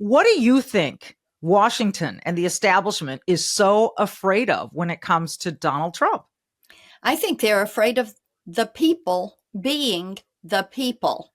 What do you think Washington and the establishment is so afraid of when it comes to Donald Trump? I think they're afraid of the people being the people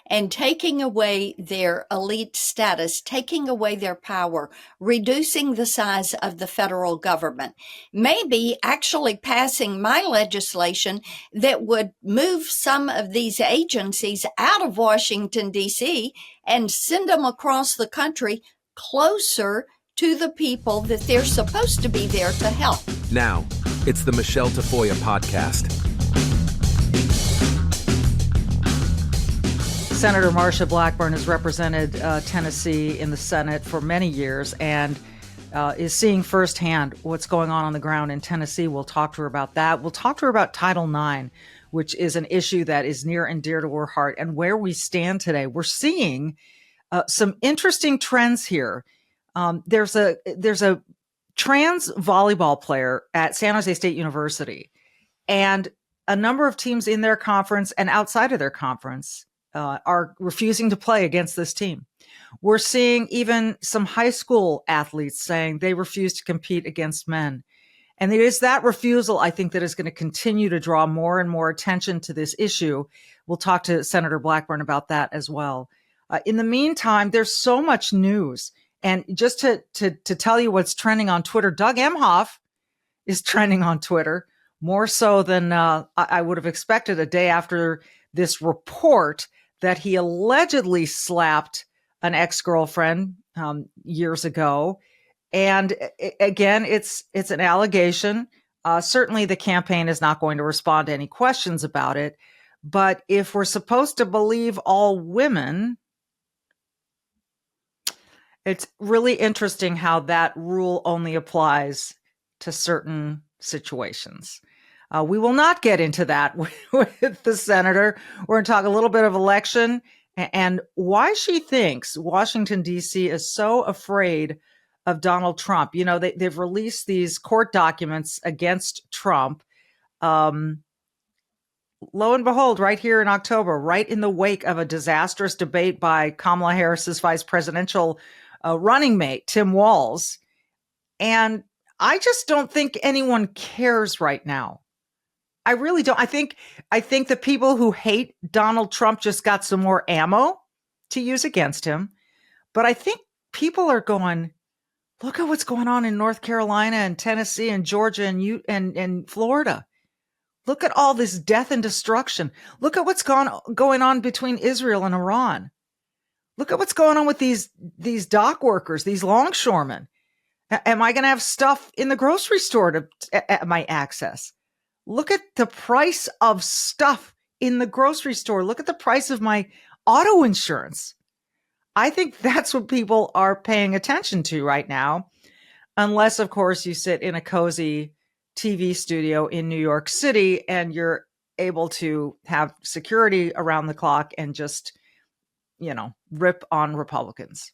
and taking away their elite status, taking away their power, reducing the size of the federal government, maybe actually passing my legislation that would move some of these agencies out of Washington, D.C. and send them across the country closer to the people that they're supposed to be there to help. Now, it's the Michele Tafoya podcast. Senator Marsha Blackburn has represented Tennessee in the Senate for many years and is seeing firsthand what's going on the ground in Tennessee. We'll talk to her about that. We'll talk to her about Title IX, which is an issue that is near and dear to her heart, and where we stand today. We're seeing some interesting trends here. There's a trans volleyball player at San Jose State University, and a number of teams in their conference and outside of their conference are refusing to play against this team. We're seeing even some high school athletes saying they refuse to compete against men. And it is that refusal, I think, that is going to continue to draw more and more attention to this issue. We'll talk to Senator Blackburn about that as well. In the meantime, there's so much news. And just to tell you what's trending on Twitter, Doug Emhoff is trending on Twitter, more so than I would have expected a day after this report that he allegedly slapped an ex-girlfriend years ago. And again, it's an allegation. Certainly the campaign is not going to respond to any questions about it. But if we're supposed to believe all women, it's really interesting how that rule only applies to certain situations. We will not get into that with the senator. We're going to talk a little bit of election and why she thinks Washington, D.C. is so afraid of Donald Trump. You know, they've released these court documents against Trump. Lo and behold, right here in October, right in the wake of a disastrous debate by Kamala Harris's vice presidential running mate, Tim Walz. And I just don't think anyone cares right now. I really don't. I think the people who hate Donald Trump just got some more ammo to use against him. But I think people are going, look at what's going on in North Carolina and Tennessee and Georgia and Florida. Look at all this death and destruction. Look at what's going on between Israel and Iran. Look at what's going on with these dock workers, these longshoremen. Am I going to have stuff in the grocery store at my access? Look at the price of stuff in the grocery store. Look at the price of my auto insurance. I think that's what people are paying attention to right now. Unless, of course, you sit in a cozy TV studio in New York City and you're able to have security around the clock and just, rip on Republicans.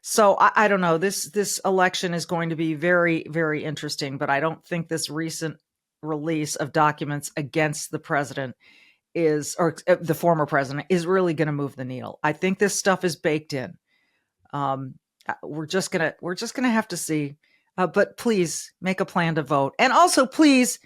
So I don't know. This election is going to be very, very interesting, but I don't think this recent release of documents against the president or the former president is really going to move the needle. I think this stuff is baked in. We're just gonna have to see. But please make a plan to vote, and also please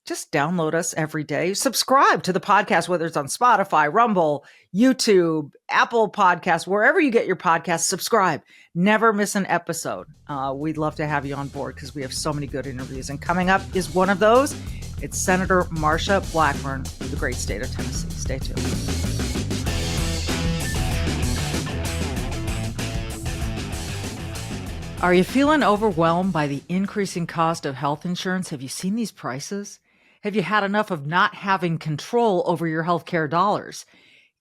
just download us every day. Subscribe to the podcast, whether it's on Spotify, Rumble, YouTube, Apple Podcasts, wherever you get your podcasts. Subscribe. Never miss an episode. We'd love to have you on board because we have so many good interviews. And coming up is one of those. It's Senator Marsha Blackburn of the great state of Tennessee. Stay tuned. Are you feeling overwhelmed by the increasing cost of health insurance? Have you seen these prices? Have you had enough of not having control over your healthcare dollars?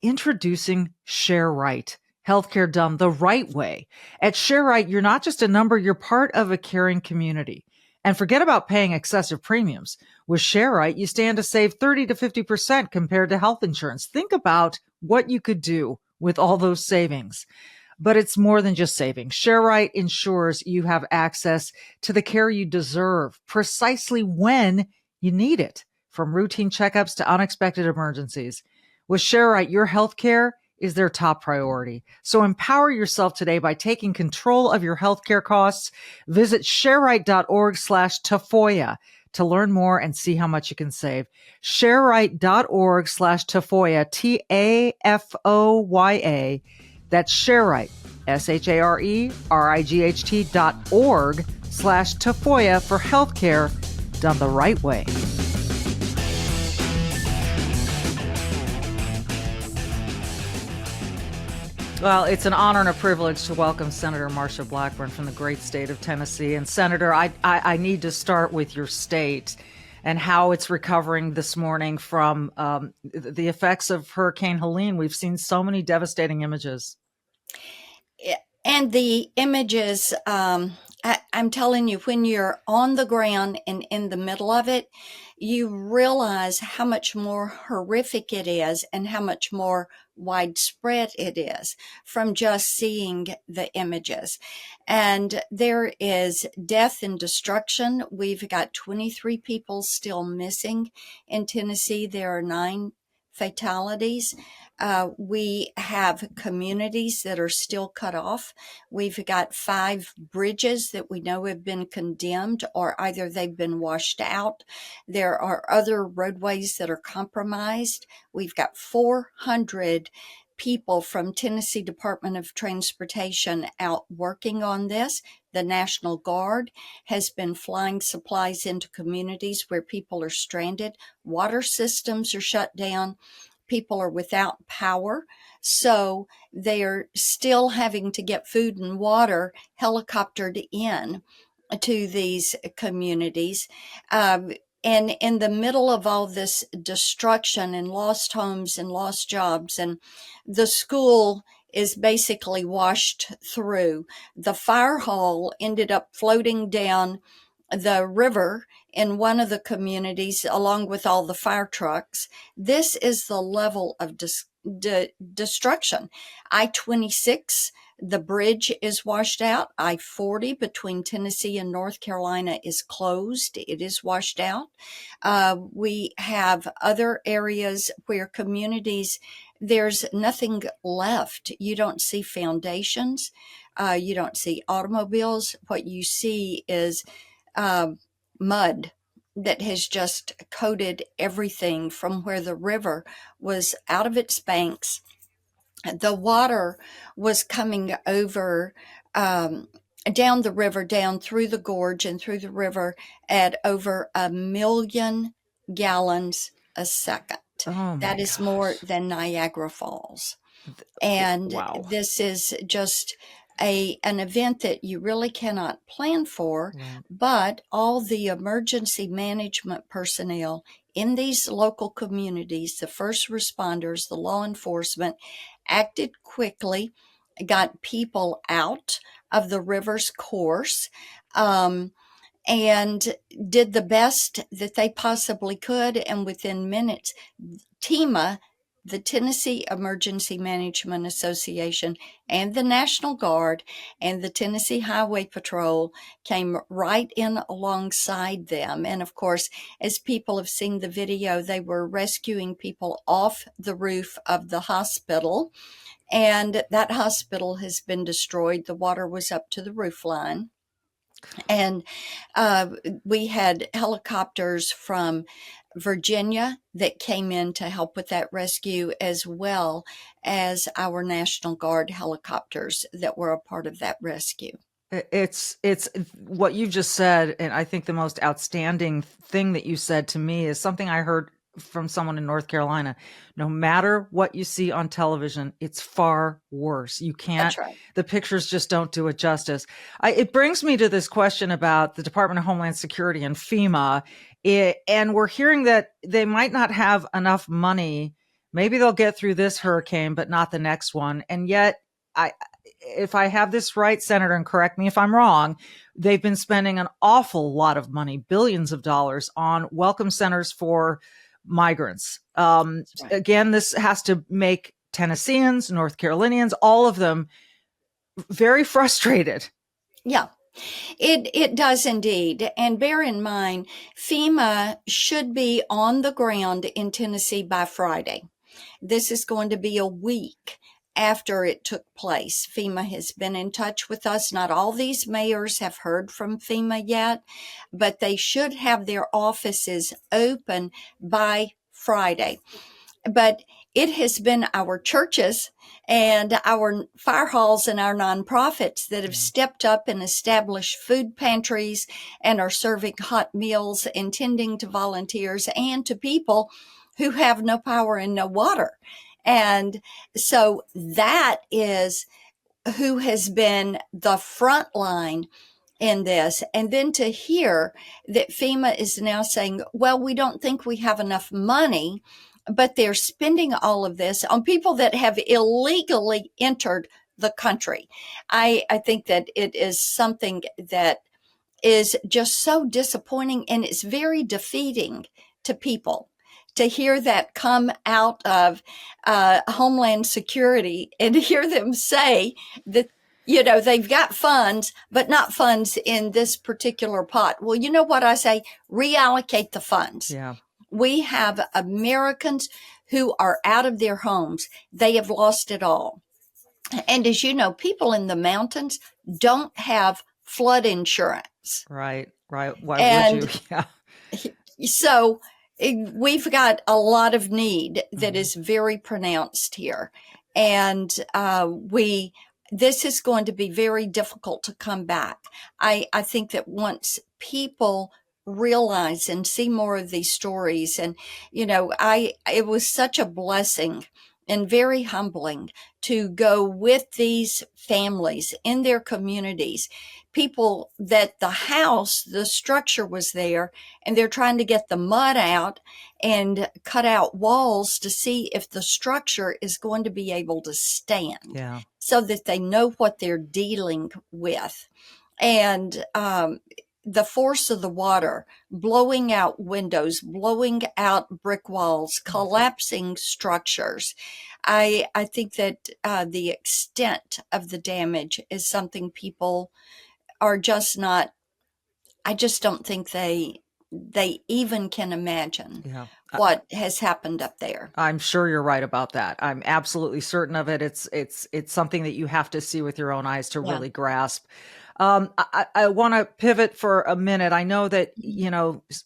Introducing ShareRight, healthcare done the right way. At ShareRight, you're not just a number, you're part of a caring community. And forget about paying excessive premiums. With ShareRight, you stand to save 30 to 50% compared to health insurance. Think about what you could do with all those savings. But it's more than just savings. ShareRight ensures you have access to the care you deserve precisely when you need it, from routine checkups to unexpected emergencies. With ShareRight, your health care is their top priority. So empower yourself today by taking control of your healthcare costs. Visit shareright.org/Tafoya to learn more and see how much you can save. Shareright.org/Tafoya, Tafoya. That's Shareright, SHARERIGHT.org/Tafoya for healthcare done the right way. Well, it's an honor and a privilege to welcome Senator Marsha Blackburn from the great state of Tennessee. And Senator, I need to start with your state and how it's recovering this morning from the effects of Hurricane Helene. We've seen so many devastating images. And the images, I'm telling you, when you're on the ground and in the middle of it, you realize how much more horrific it is and how much more widespread it is from just seeing the images. And there is death and destruction. We've got 23 people still missing in Tennessee. There are 9 fatalities. We have communities that are still cut off. We've got 5 bridges that we know have been condemned, or either they've been washed out. There are other roadways that are compromised. We've got 400 people from Tennessee Department of Transportation out working on this. The National Guard has been flying supplies into communities where people are stranded. Water systems are shut down. People are without power, so they are still having to get food and water helicoptered in to these communities. And in the middle of all this destruction and lost homes and lost jobs, and the school is basically washed through. The fire hall ended up floating down the river in one of the communities along with all the fire trucks. This is the level of destruction. I-26, the bridge is washed out. I-40 between Tennessee and North Carolina is closed. It is washed out. We have other areas where communities, there's nothing left. You don't see foundations. You don't see automobiles. What you see is mud that has just coated everything from where the river was out of its banks. The water was coming over down the river, down through the gorge and through the river at over 1 million gallons a second. Oh, that is gosh. More than Niagara Falls. And wow. This is just an event that you really cannot plan for, but all the emergency management personnel in these local communities, the first responders, the law enforcement, acted quickly, got people out of the river's course, and did the best that they possibly could. And within minutes, TEMA, the Tennessee Emergency Management Association, and the National Guard and the Tennessee Highway Patrol came right in alongside them. And of course, as people have seen the video, they were rescuing people off the roof of the hospital. And that hospital has been destroyed. The water was up to the roof line. And we had helicopters from Virginia that came in to help with that rescue, as well as our National Guard helicopters that were a part of that rescue. It's what you've just said, and I think the most outstanding thing that you said to me is something I heard from someone in North Carolina. No matter what you see on television, it's far worse. You can't, That's right. The pictures just don't do it justice. It brings me to this question about the Department of Homeland Security and FEMA. And we're hearing that they might not have enough money. Maybe they'll get through this hurricane, but not the next one. And yet, if I have this right, Senator, and correct me if I'm wrong, they've been spending an awful lot of money, billions of dollars, on welcome centers for migrants. Right. Again, this has to make Tennesseans, North Carolinians, all of them very frustrated. Yeah, it does indeed. And bear in mind, FEMA should be on the ground in Tennessee by Friday. This is going to be a week after it took place. FEMA has been in touch with us. Not all these mayors have heard from FEMA yet, but they should have their offices open by Friday. But it has been our churches and our fire halls and our nonprofits that have stepped up and established food pantries and are serving hot meals and tending to volunteers and to people who have no power and no water. And so that is who has been the front line in this. And then to hear that FEMA is now saying, well, we don't think we have enough money, but they're spending all of this on people that have illegally entered the country. I think that it is something that is just so disappointing, and it's very defeating to people to hear that come out of Homeland Security and to hear them say that, they've got funds, but not funds in this particular pot. Well, you know what I say? Reallocate the funds. Yeah. We have Americans who are out of their homes. They have lost it all. And as you know, people in the mountains don't have flood insurance. Right. Why would you? Yeah. So we've got a lot of need that is very pronounced here. And this is going to be very difficult to come back. I think that once people realize and see more of these stories, and, it was such a blessing and very humbling to go with these families in their communities, people that the structure was there, and they're trying to get the mud out and cut out walls to see if the structure is going to be able to stand, so that they know what they're dealing with. And the force of the water blowing out windows, blowing out brick walls, collapsing structures. I think that the extent of the damage is something people are just not, I just don't think they even can imagine what has happened up there. I'm sure you're right about that. I'm absolutely certain of it. It's something that you have to see with your own eyes to really grasp. I want to pivot for a minute. I know that,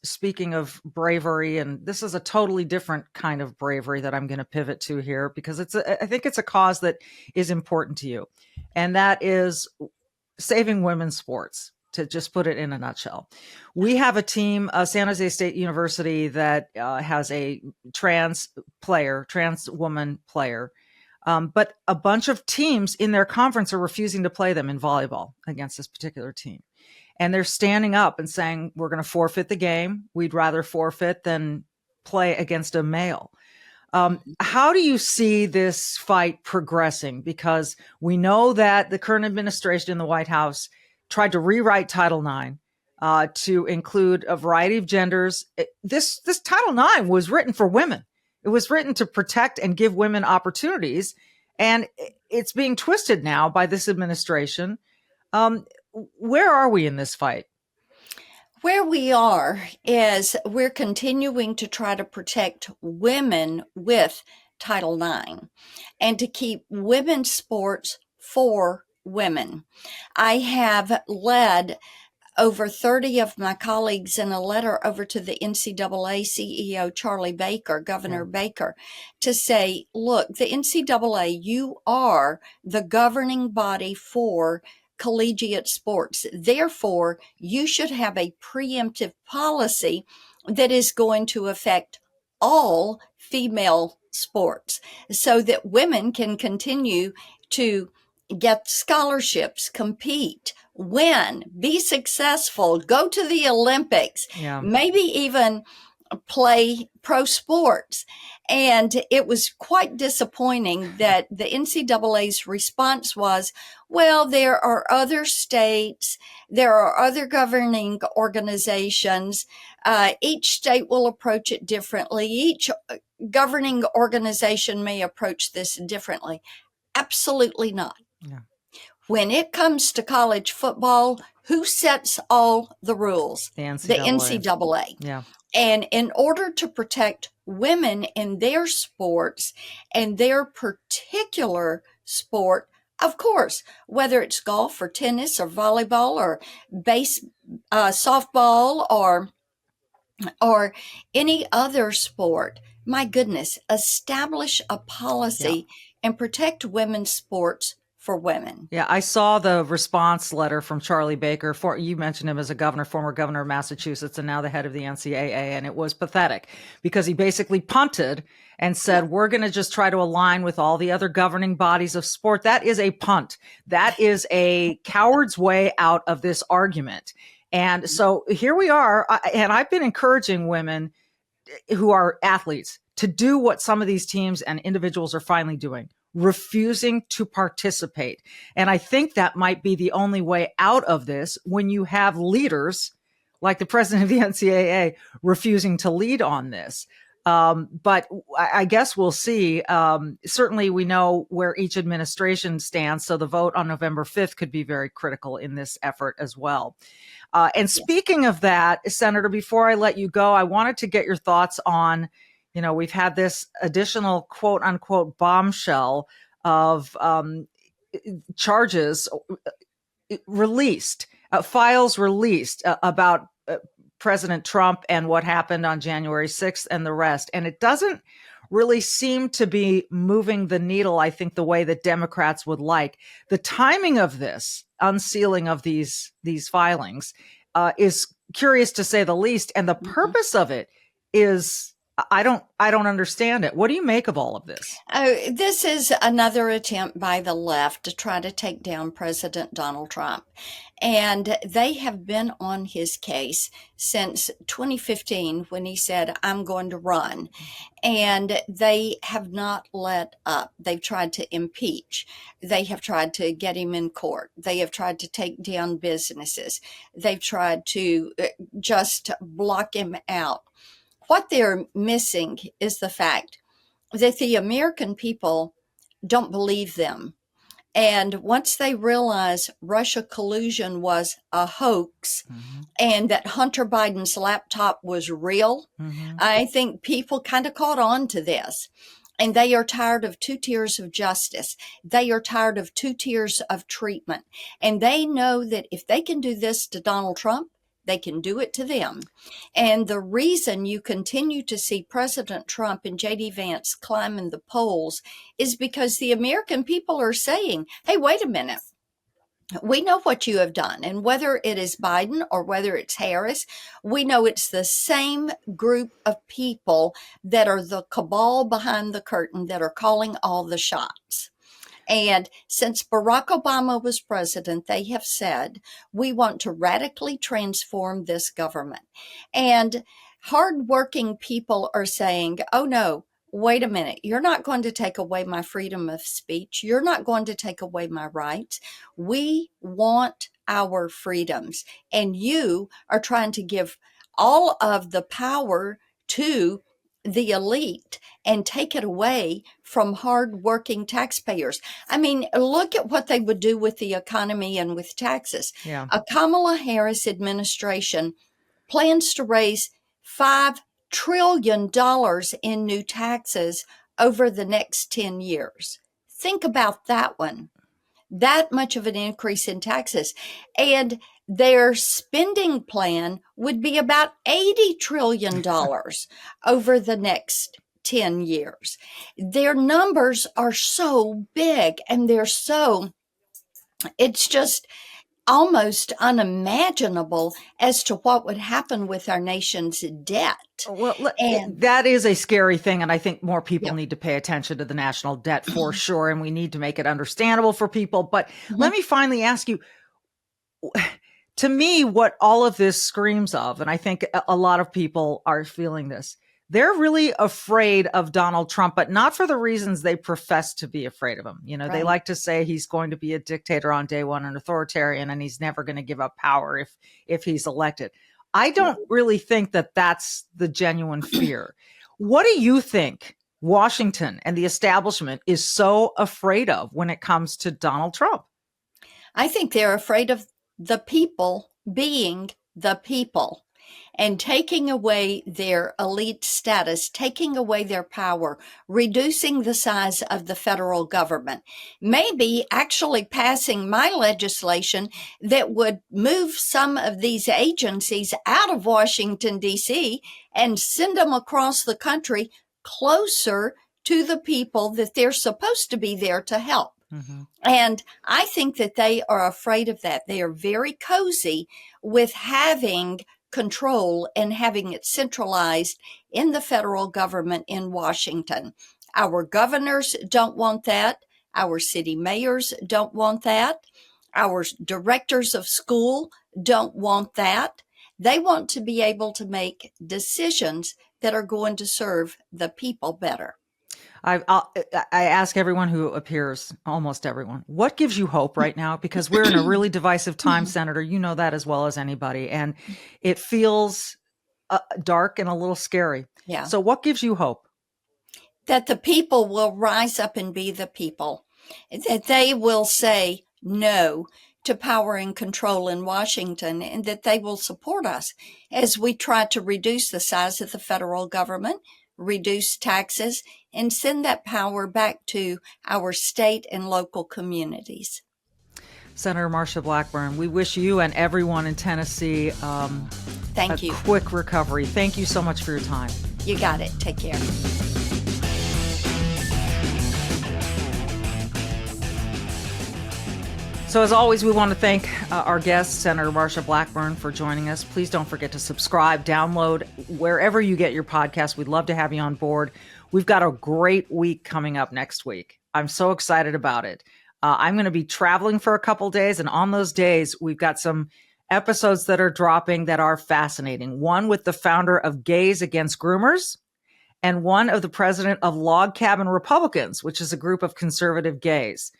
speaking of bravery, and this is a totally different kind of bravery that I'm going to pivot to here, because I think it's a cause that is important to you. And that is saving women's sports, to just put it in a nutshell. We have a team, San Jose State University, that has a trans woman player. But a bunch of teams in their conference are refusing to play them in volleyball against this particular team. And they're standing up and saying, we're going to forfeit the game. We'd rather forfeit than play against a male. How do you see this fight progressing? Because we know that the current administration in the White House tried to rewrite Title IX to include a variety of genders. This Title IX was written for women. It was written to protect and give women opportunities, and it's being twisted now by this administration. Where are we in this fight? Where we are is we're continuing to try to protect women with Title IX and to keep women's sports for women. I have led over 30 of my colleagues in a letter over to the NCAA CEO, Charlie Baker, Governor Baker, to say, look, the NCAA, you are the governing body for collegiate sports. Therefore, you should have a preemptive policy that is going to affect all female sports so that women can continue to get scholarships, compete, win, be successful, go to the Olympics, maybe even play pro sports. And it was quite disappointing that the NCAA's response was, well, there are other states, there are other governing organizations. Each state will approach it differently. Each governing organization may approach this differently. Absolutely not. When it comes to college football, who sets all the rules? The The NCAA. NCAA. Yeah. And in order to protect women in their sports and their particular sport, of course, whether it's golf or tennis or volleyball or softball or any other sport, my goodness, establish a policy and protect women's sports for women. Yeah, I saw the response letter from Charlie Baker. You mentioned him as a governor, former governor of Massachusetts, and now the head of the NCAA. And it was pathetic because he basically punted and said, we're going to just try to align with all the other governing bodies of sport. That is a punt. That is a coward's way out of this argument. And so here we are. And I've been encouraging women who are athletes to do what some of these teams and individuals are finally doing, refusing to participate. And I think that might be the only way out of this when you have leaders like the president of the NCAA refusing to lead on this. But I guess we'll see. Certainly we know where each administration stands. So the vote on November 5th could be very critical in this effort as well. And speaking of that, Senator, before I let you go, I wanted to get your thoughts on, we've had this additional quote unquote bombshell of charges released, files released about President Trump and what happened on January 6th and the rest. And it doesn't really seem to be moving the needle, I think, the way that Democrats would like. The timing of this unsealing of these filings is curious to say the least. And the purpose of it is, I don't understand it. What do you make of all of this? This is another attempt by the left to try to take down President Donald Trump. And they have been on his case since 2015 when he said, I'm going to run. And they have not let up. They've tried to impeach. They have tried to get him in court. They have tried to take down businesses. They've tried to just block him out. What they're missing is the fact that the American people don't believe them. And once they realize Russia collusion was a hoax and that Hunter Biden's laptop was real, I think people kind of caught on to this. And they are tired of two tiers of justice. They are tired of two tiers of treatment. And they know that if they can do this to Donald Trump, they can do it to them. And the reason you continue to see President Trump and J.D. Vance climbing the polls is because the American people are saying, hey, wait a minute. We know what you have done. And whether it is Biden or whether it's Harris, we know it's the same group of people that are the cabal behind the curtain that are calling all the shots. And since Barack Obama was president, they have said, we want to radically transform this government. And hardworking people are saying, oh, no, wait a minute. You're not going to take away my freedom of speech. You're not going to take away my rights. We want our freedoms. And you are trying to give all of the power to the elite and take it away from hardworking taxpayers. I mean, look at what they would do with the economy and with taxes. Yeah. A Kamala Harris administration plans to raise $5 trillion in new taxes over the next 10 years. Think about that one. That much of an increase in taxes. And their spending plan would be about $80 trillion over the next 10 years. Their numbers are so big and it's just almost unimaginable as to what would happen with our nation's debt. Well, that is a scary thing. And I think more people need to pay attention to the national debt for sure. And we need to make it understandable for people. But let me finally ask you, to me, what all of this screams of, and I think a lot of people are feeling this, they're really afraid of Donald Trump, but not for the reasons they profess to be afraid of him. They like to say he's going to be a dictator on day one, an authoritarian, and he's never going to give up power if he's elected. I don't really think that that's the genuine fear. What do you think Washington and the establishment is so afraid of when it comes to Donald Trump? I think they're afraid of the people being the people and taking away their elite status, taking away their power, reducing the size of the federal government, maybe actually passing my legislation that would move some of these agencies out of Washington, D.C. and send them across the country closer to the people that they're supposed to be there to help. Mm-hmm. And I think that they are afraid of that. They are very cozy with having control and having it centralized in the federal government in Washington. Our governors don't want that. Our city mayors don't want that. Our directors of school don't want that. They want to be able to make decisions that are going to serve the people better. I ask everyone who appears, almost everyone, what gives you hope right now? Because we're in a really divisive time, Senator. You know that as well as anybody. And it feels dark and a little scary. Yeah. So what gives you hope? That the people will rise up and be the people. That they will say no to power and control in Washington, and that they will support us as we try to reduce the size of the federal government, reduce taxes, and send that power back to our state and local communities. Senator Marsha Blackburn, we wish you and everyone in Tennessee Thank you. Quick recovery. Thank you so much for your time. You got it. Take care. So as always, we want to thank our guest, Senator Marsha Blackburn, for joining us. Please don't forget to subscribe, download, wherever you get your podcast. We'd love to have you on board. We've got a great week coming up next week. I'm so excited about it. I'm going to be traveling for a couple days, and on those days, we've got some episodes that are dropping that are fascinating. One with the founder of Gays Against Groomers, and one of the president of Log Cabin Republicans, which is a group of conservative gays.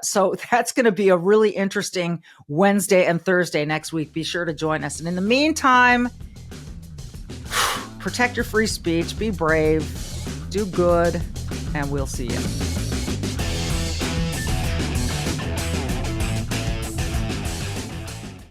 So that's going to be a really interesting Wednesday and Thursday next week. Be sure to join us. And in the meantime, protect your free speech, be brave, do good, and we'll see you.